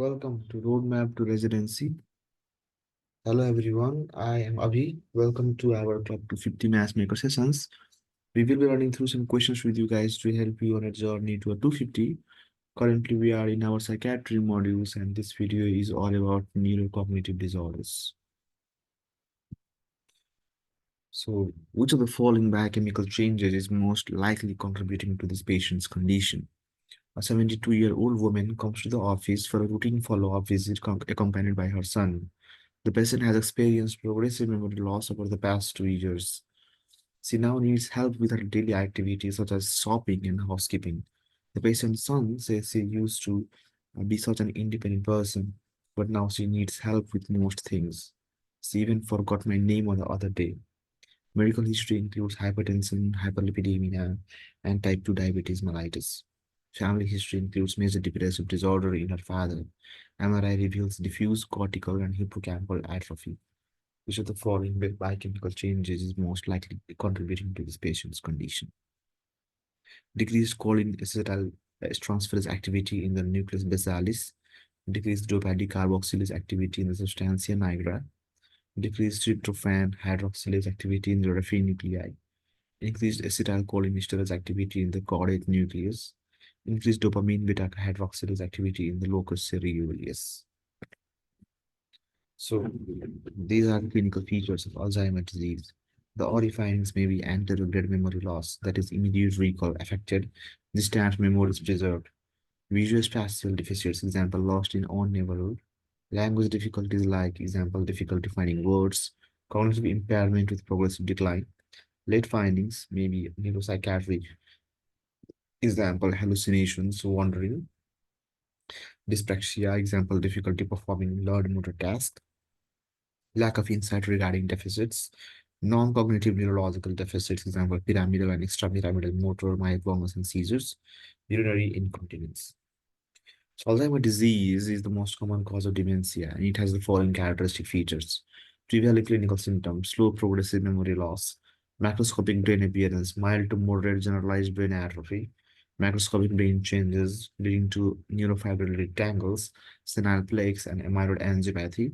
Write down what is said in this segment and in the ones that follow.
Welcome to Roadmap to Residency. Hello everyone, I am Abhi. Welcome to our Club 250 Matchmaker sessions. We will be running through some questions with you guys to help you on a journey to a 250. Currently, we are in our psychiatry modules, and this video is all about neurocognitive disorders. So, which of the following biochemical changes is most likely contributing to this patient's condition? A 72-year-old woman comes to the office for a routine follow-up visit accompanied by her son. The patient has experienced progressive memory loss over the past 2 years. She now needs help with her daily activities such as shopping and housekeeping. The patient's son says she used to be such an independent person, but now she needs help with most things. She even forgot my name on the other day. Medical history includes hypertension, hyperlipidemia, and type 2 diabetes mellitus. Family history includes major depressive disorder in her father. MRI reveals diffuse cortical and hippocampal atrophy. Which of the following biochemical changes is most likely contributing to this patient's condition? Decreased choline acetyl transferase activity in the nucleus basalis, decreased dopa decarboxylase activity in the substantia nigra, decreased tryptophan hydroxylase activity in the referee nuclei, increased acetylcholinesterase activity in the caudate nucleus, increased dopamine beta hydroxylase activity in the locus ceruleus. So these are the clinical features of Alzheimer's disease. The early findings may be anterograde memory loss, that is immediate recall affected, distant memory is preserved, visual spatial deficits, example lost in own neighborhood, language difficulties like example difficulty finding words, cognitive impairment with progressive decline. Late findings may be neuropsychiatric, example hallucinations, wandering, dyspraxia, example difficulty performing learned motor tasks, lack of insight regarding deficits, non-cognitive neurological deficits, example, pyramidal and extrapyramidal motor, myoclonus, and seizures, urinary incontinence. So Alzheimer's disease is the most common cause of dementia, and it has the following characteristic features. Trivial clinical symptoms, slow progressive memory loss, macroscopic brain appearance, mild to moderate generalized brain atrophy, macroscopic brain changes leading to neurofibrillary tangles, senile plaques, and amyloid angiopathy,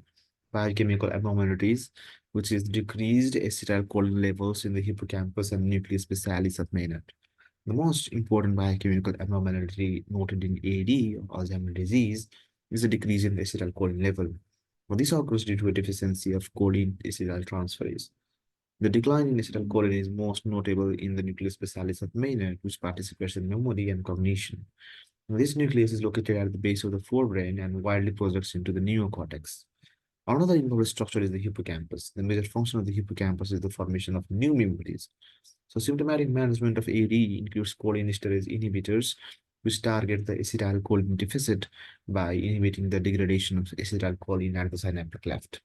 biochemical abnormalities, which is decreased acetylcholine levels in the hippocampus and nucleus basalis of Maynard. The most important biochemical abnormality noted in AD, or Alzheimer's disease, is a decrease in the acetylcholine level. Well, this occurs due to a deficiency of choline acetyltransferase. The decline in acetylcholine is most notable in the nucleus basalis of Maynard, which participates in memory and cognition. This nucleus is located at the base of the forebrain and widely projects into the neocortex. Another involved structure is the hippocampus. The major function of the hippocampus is the formation of new memories. So symptomatic management of AD includes cholinesterase inhibitors, which target the acetylcholine deficit by inhibiting the degradation of acetylcholine at the synaptic cleft.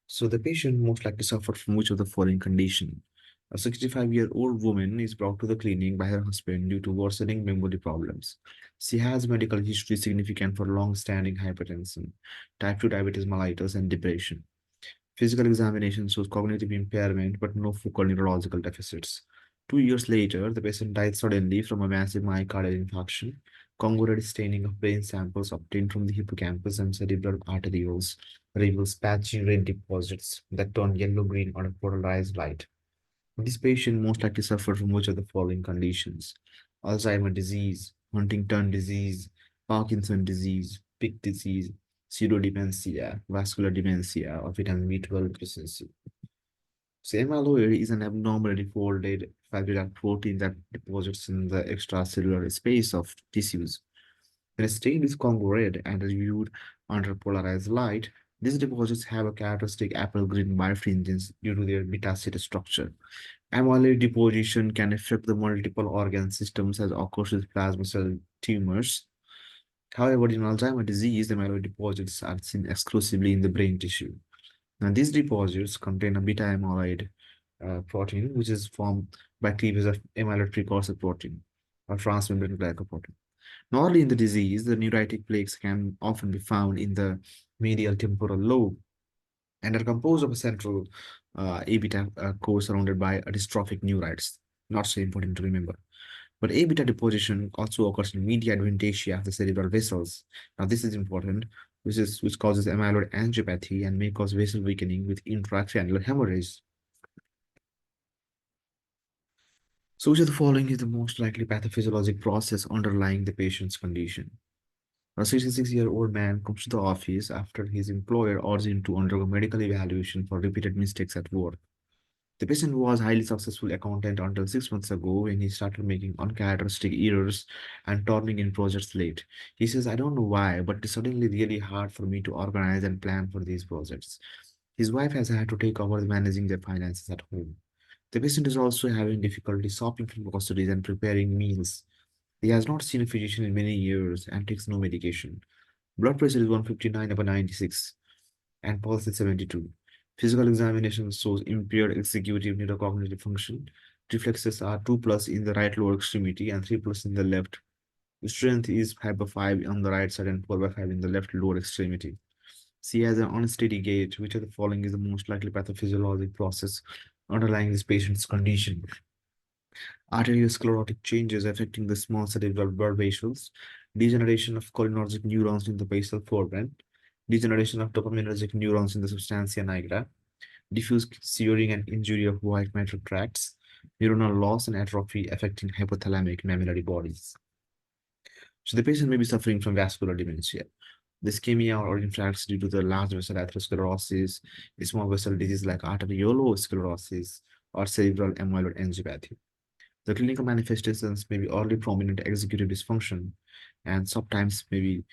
So the patient most likely suffered from which of the following condition? A 65-year-old woman is brought to the clinic by her husband due to worsening memory problems. She has medical history significant for long-standing hypertension, type 2 diabetes mellitus, and depression. Physical examination shows cognitive impairment but no focal neurological deficits. 2 years later, the patient died suddenly from a massive myocardial infarction. Congruent staining of brain samples obtained from the hippocampus and cerebral arterioles reveals patchy red deposits that turn yellow-green under polarized light. This patient most likely suffered from which of the following conditions? Alzheimer's disease, Huntington disease, Parkinson disease, Pick disease, pseudodementia, vascular dementia, or vitamin B12 deficiency. So amyloid is an abnormally folded fibrillar protein that deposits in the extracellular space of tissues. When stained with Congo red and viewed under polarized light, these deposits have a characteristic apple-green birefringence due to their beta-state structure. Amyloid deposition can affect the multiple organ systems as occurs with plasma cell tumors. However, in Alzheimer's disease, the amyloid deposits are seen exclusively in the brain tissue. Now, these deposits contain a beta amyloid protein, which is formed by cleavage of amyloid precursor protein or transmembrane glycoprotein. Normally in the disease, the neuritic plaques can often be found in the medial temporal lobe and are composed of a central A beta core surrounded by a dystrophic neurites. Not so important to remember. But A beta deposition also occurs in media adventitia of the cerebral vessels. Now, this is important, which causes amyloid angiopathy and may cause vessel weakening with intracranial hemorrhage. So, which of the following is the most likely pathophysiologic process underlying the patient's condition? A 66-year-old man comes to the office after his employer orders him to undergo medical evaluation for repeated mistakes at work. The patient was a highly successful accountant until 6 months ago when he started making uncharacteristic errors and turning in projects late. He says, I don't know why, but it's suddenly really hard for me to organize and plan for these projects. His wife has had to take over managing their finances at home. The patient is also having difficulty shopping for groceries and preparing meals. He has not seen a physician in many years and takes no medication. Blood pressure is 159/96 and pulse is 72. Physical examination shows impaired executive neurocognitive function. Reflexes are 2 plus in the right lower extremity and 3 plus in the left. Strength is 5 by 5 on the right side and 4 by 5 in the left lower extremity. C has an unsteady gait. Which of the following is the most likely pathophysiologic process underlying this patient's condition? Arteriosclerotic changes affecting the small cerebral blood vessels, degeneration of cholinergic neurons in the basal forebrain, degeneration of dopaminergic neurons in the substantia nigra, diffuse searing and injury of white matter tracts, neuronal loss and atrophy affecting hypothalamic mammillary bodies. So the patient may be suffering from vascular dementia. The ischemia or infarcts due to the large vessel atherosclerosis, small vessel disease like arteriolosclerosis, or cerebral amyloid angiopathy. The clinical manifestations may be early prominent executive dysfunction and sometimes maybe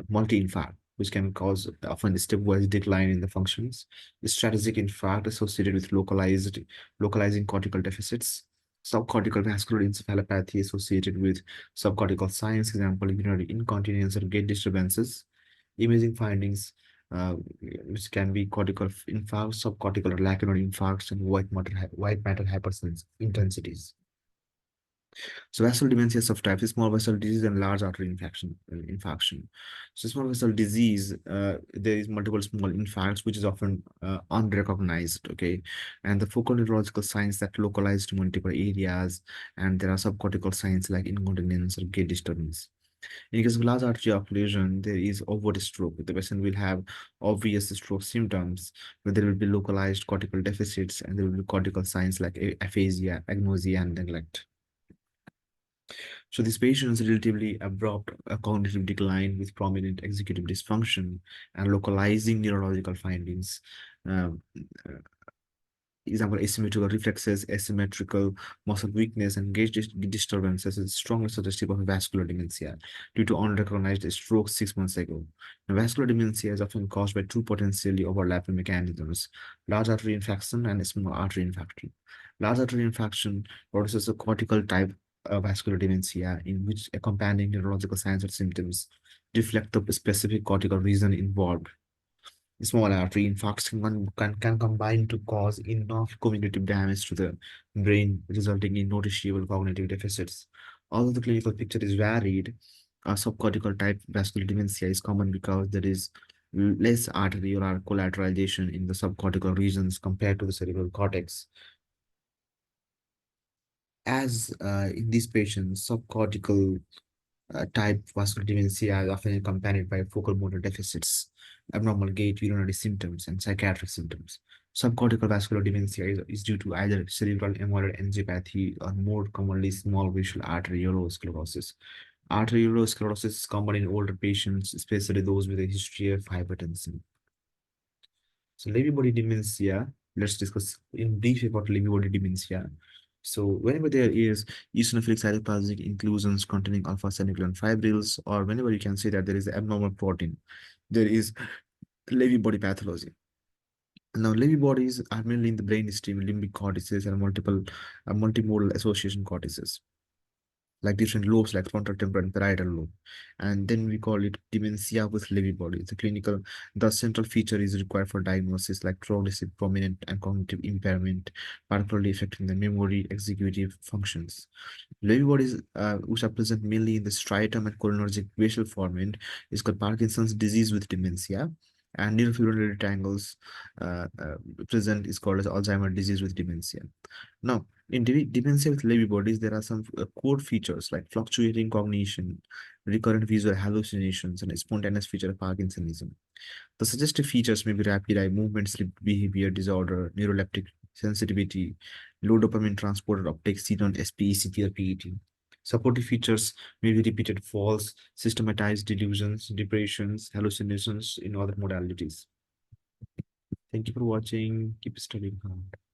multi-infarct, which can cause often stepwise decline in the functions. Strategic infarct associated with localizing cortical deficits. Subcortical vascular encephalopathy associated with subcortical signs, example, urinary incontinence or gait disturbances. Imaging findings, which can be cortical infarct, subcortical or lacunar infarcts, and white matter hypersensitivity. So vascular dementia subtypes is small vessel disease and large artery infarction. So small vessel disease, there is multiple small infarcts, which is often unrecognized, okay? And the focal neurological signs that localize to multiple areas, and there are subcortical signs like incontinence or gait disturbance. In case of large artery occlusion, there is overt stroke. The patient will have obvious stroke symptoms, but there will be localized cortical deficits, and there will be cortical signs like aphasia, agnosia, and neglect. So these patients relatively abrupt cognitive decline with prominent executive dysfunction and localizing neurological findings. Um, Example, asymmetrical reflexes, asymmetrical muscle weakness, and gait disturbances is strongly suggestive of vascular dementia due to unrecognized stroke 6 months ago. Now, vascular dementia is often caused by two potentially overlapping mechanisms, large artery infarction and small artery infarction. Large artery infarction produces a cortical type of vascular dementia in which accompanying neurological signs or symptoms reflect the specific cortical region involved. Small artery infarcts can combine to cause enough cognitive damage to the brain, resulting in noticeable cognitive deficits. Although the clinical picture is varied, a subcortical type vascular dementia is common because there is less arterial collateralization in the subcortical regions compared to the cerebral cortex. As in these patients, subcortical type vascular dementia is often accompanied by focal motor deficits, abnormal gait, urinary symptoms, and psychiatric symptoms. Subcortical vascular dementia is due to either cerebral amyloid angiopathy or more commonly small visual arteriolosclerosis. Arteriolosclerosis is common in older patients, especially those with a history of hypertension. So Lewy body dementia, let's discuss in brief about Lewy body dementia. So whenever there is eosinophilic cytoplasmic inclusions containing alpha-synuclein fibrils, or whenever you can say that there is abnormal protein, there is Lewy body pathology. Now, Lewy bodies are mainly in the brainstem, limbic cortices, and multimodal association cortices, like different lobes like frontal, temporal, and parietal lobe. And then we call it dementia with Lewy body. The central feature is required for diagnosis like progressive, prominent, and cognitive impairment, particularly affecting the memory, executive functions. Lewy bodies, which are present mainly in the striatum and cholinergic basal foramen, is called Parkinson's disease with dementia. And neurofibrillary tangles present is called as Alzheimer disease with dementia. Now, In dementia with Lewy bodies, there are some core features like fluctuating cognition, recurrent visual hallucinations, and a spontaneous feature of Parkinsonism. The suggestive features may be rapid eye movement, sleep behavior disorder, neuroleptic sensitivity, low dopamine transporter uptake seen on SPECT or PET. Supportive features may be repeated falls, systematized delusions, depressions, hallucinations in other modalities. Thank you for watching. Keep studying hard.